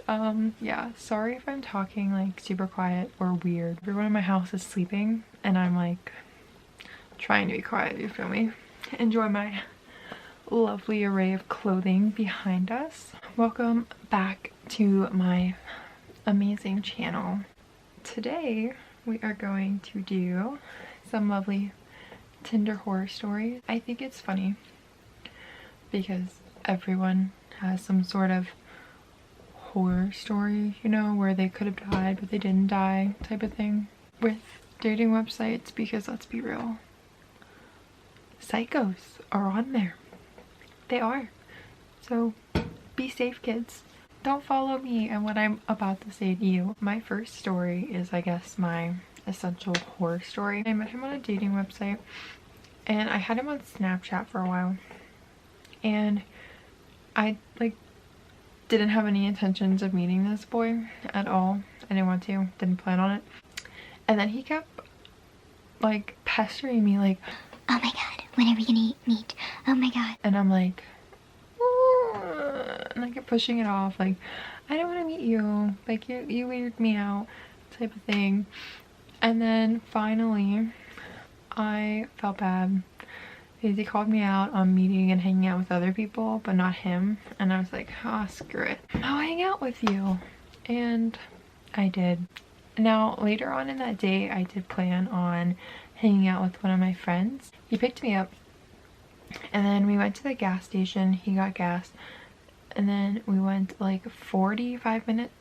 Yeah, sorry if I'm talking like super quiet or weird. Everyone in my house is sleeping and I'm like trying to be quiet, you feel me? Enjoy my lovely array of clothing behind us. Welcome back to my amazing channel. Today we are going to do some lovely Tinder horror stories. I think it's funny because everyone has some sort of horror story, you know, where they could have died but they didn't die type of thing with dating websites, because let's be real, psychos are on there. They are. So be safe, kids. Don't follow me and what I'm about to say to you. My first story is, I guess, my essential horror story. I met him on a dating website and I had him on Snapchat for a while, and I like didn't have any intentions of meeting this boy at all. I didn't want to, didn't plan on it. And then he kept like pestering me like, oh my god, when are we gonna meet? Oh my god. and I'm like, and I kept pushing it off, like, I don't want to meet you, like you weirded me out type of thing. And then finally I felt bad because he called me out on meeting and hanging out with other people but not him, and I was like, oh, screw it, I'll hang out with you. And I did. Now later on in that day I did plan on hanging out with one of my friends. He picked me up and then we went to the gas station, he got gas, and then we went like 45 minutes,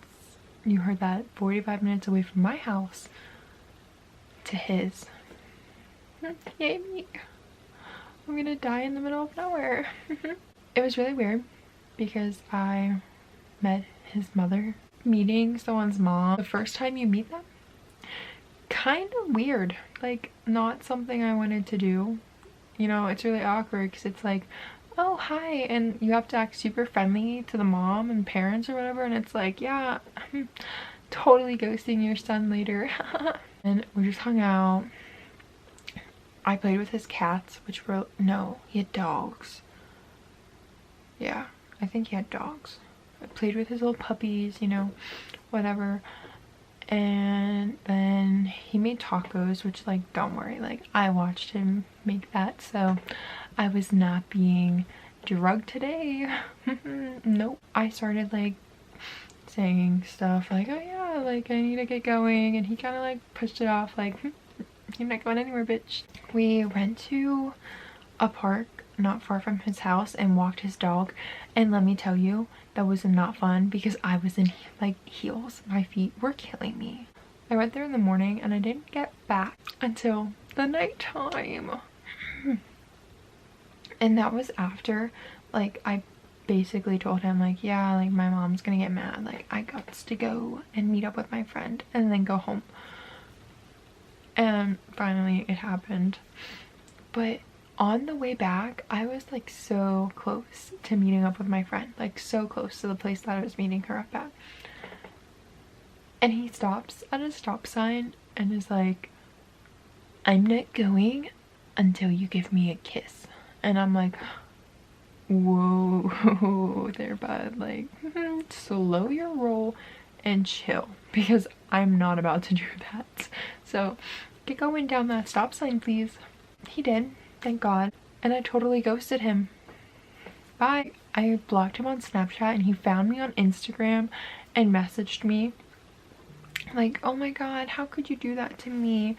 you heard that, 45 minutes away from my house to his. Yay me. I'm gonna die in the middle of nowhere. It was really weird because I met his mother. Meeting someone's mom the first time you meet them, kind of weird, like not something I wanted to do, you know. It's really awkward because it's like, oh hi, and you have to act super friendly to the mom and parents or whatever, and it's like, yeah, totally ghosting your son later. And we just hung out. I played with his cats, which were, no, he had dogs. Yeah, I think he had dogs. I played with his little puppies, you know, whatever. And then he made tacos, which, like, don't worry, like, I watched him make that, so I was not being drugged today. Nope. I started, like, saying stuff like, oh yeah, like, I need to get going, and he kind of, like, pushed it off, like, you're not going anywhere, bitch. We went to a park not far from his house and walked his dog, and let me tell you, that was not fun because I was in like heels. My feet were killing me. I went there in the morning and I didn't get back until the nighttime. And that was after, like, I basically told him like, yeah, like my mom's gonna get mad, like I got to go and meet up with my friend and then go home. And finally it happened. But on the way back, I was like so close to meeting up with my friend, like so close to the place that I was meeting her up at. And he stops at a stop sign and is like, I'm not going until you give me a kiss. And I'm like, whoa there, bud, like slow your roll and chill, because I'm not about to do that. So get going down that stop sign, please. He did, thank God. And I totally ghosted him. Bye. I blocked him on Snapchat and he found me on Instagram and messaged me like, oh my god, how could you do that to me?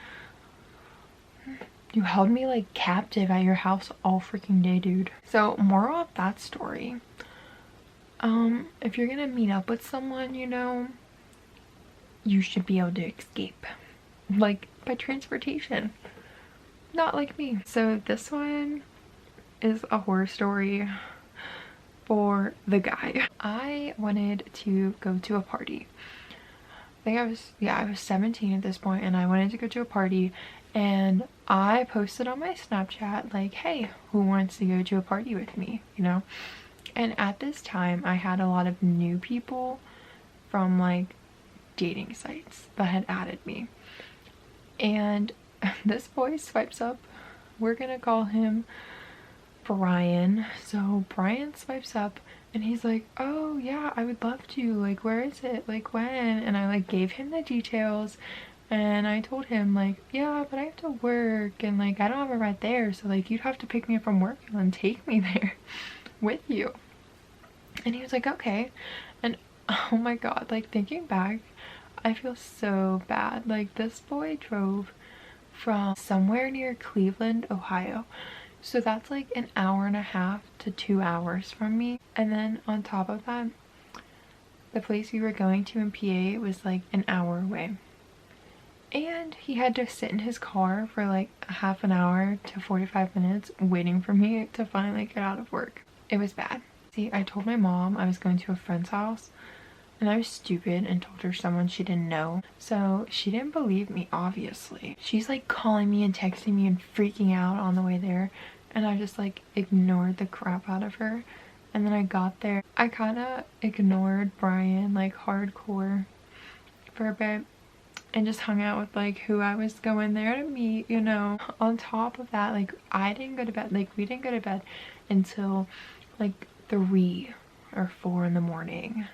You held me like captive at your house all freaking day, dude. So moral of that story, if you're gonna meet up with someone, you know, you should be able to escape, like by transportation, not like me. So this one is a horror story for the guy. I wanted to go to a party. I think I was 17 at this point, and I wanted to go to a party, and I posted on my Snapchat like, hey, who wants to go to a party with me, you know? And at this time I had a lot of new people from like dating sites that had added me, and this boy swipes up, we're gonna call him Brian. So Brian swipes up And he's like, oh yeah, I would love to, like, where is it, like, when? And I like gave him the details, and I told him like, yeah, but I have to work, and like I don't have a ride there, so like you'd have to pick me up from work and take me there with you. And he was like, okay. And oh my god, like thinking back, I feel so bad. Like this boy drove from somewhere near Cleveland, Ohio. So that's like an hour and a half to 2 hours from me. And then on top of that, the place we were going to in PA was like an hour away. And he had to sit in his car for like a half an hour to 45 minutes waiting for me to finally get out of work. It was bad. See, I told my mom I was going to a friend's house, and I was stupid and told her someone she didn't know. So she didn't believe me, obviously. She's like calling me and texting me and freaking out on the way there, and I just like ignored the crap out of her. And then I got there. I kind of ignored Brian like hardcore for a bit and just hung out with like who I was going there to meet, you know. On top of that, like I didn't go to bed, like we didn't go to bed until like 3 or 4 in the morning.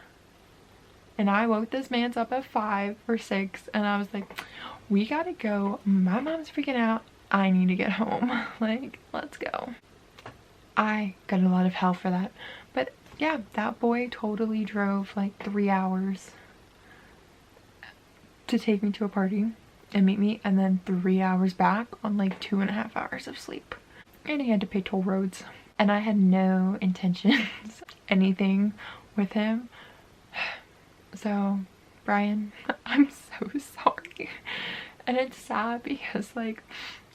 And I woke this man's up at 5 or 6, and I was like, we gotta go, my mom's freaking out, I need to get home. Like, let's go. I got a lot of hell for that. But yeah, that boy totally drove like 3 hours to take me to a party and meet me, and then 3 hours back on like 2.5 hours of sleep. And he had to pay toll roads. And I had no intentions anything with him. So Brian, I'm so sorry. And it's sad because like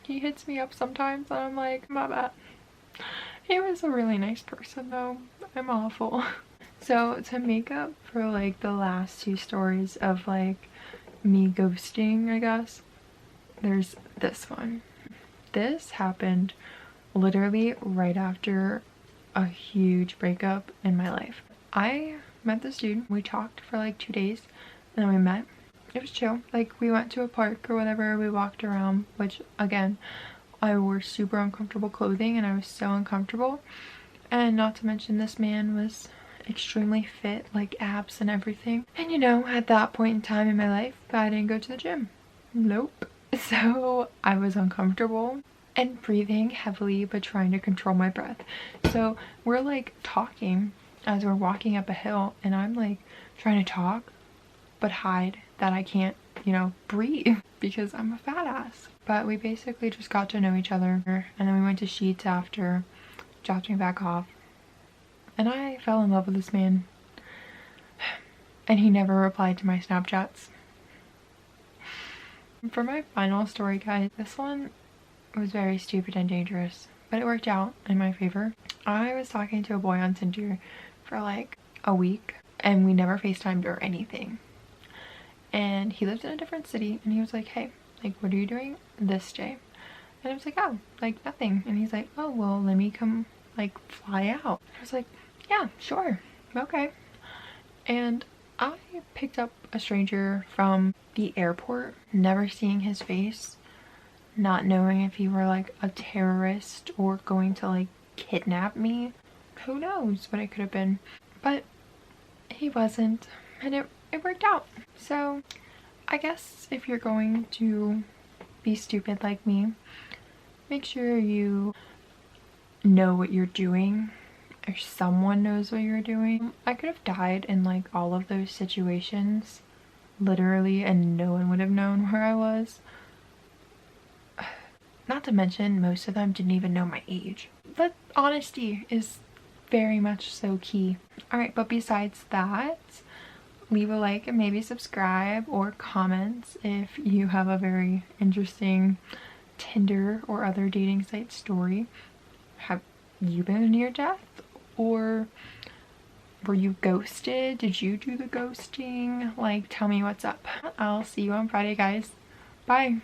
he hits me up sometimes and I'm like, my bad. He was a really nice person though. I'm awful. So to make up for like the last 2 stories of like me ghosting, I guess, there's this one. This happened literally right after a huge breakup in my life. I met this dude. We talked for like 2 days, and then we met. It was chill. Like we went to a park or whatever, we walked around, which again, I wore super uncomfortable clothing and I was so uncomfortable. And not to mention this man was extremely fit, like abs and everything. And you know, at that point in time in my life, I didn't go to the gym. Nope. So I was uncomfortable and breathing heavily but trying to control my breath. So we're like talking as we're walking up a hill, and I'm like trying to talk but hide that I can't, you know, breathe because I'm a fat ass. But we basically just got to know each other, and then we went to Sheets after, dropped me back off, and I fell in love with this man. And he never replied to my Snapchats. For my final story, guys, this one was very stupid and dangerous, but it worked out in my favor. I was talking to a boy on Tinder for like a week, and we never FaceTimed or anything. And he lived in a different city, and he was like, hey, like, what are you doing this day? And I was like, oh, like nothing. And he's like, oh, well, let me come like fly out. I was like, yeah, sure, okay. And I picked up a stranger from the airport, never seeing his face, not knowing if he were like a terrorist or going to like kidnap me. Who knows what it could have been, but he wasn't, and it worked out. So I guess if you're going to be stupid like me, make sure you know what you're doing, or someone knows what you're doing. I could have died in like all of those situations, literally, and no one would have known where I was. Not to mention, most of them didn't even know my age. But honesty is very much so key. Alright, but besides that, leave a like and maybe subscribe or comment if you have a very interesting Tinder or other dating site story. Have you been near death? Or were you ghosted? Did you do the ghosting? Like, tell me what's up. I'll see you on Friday, guys. Bye.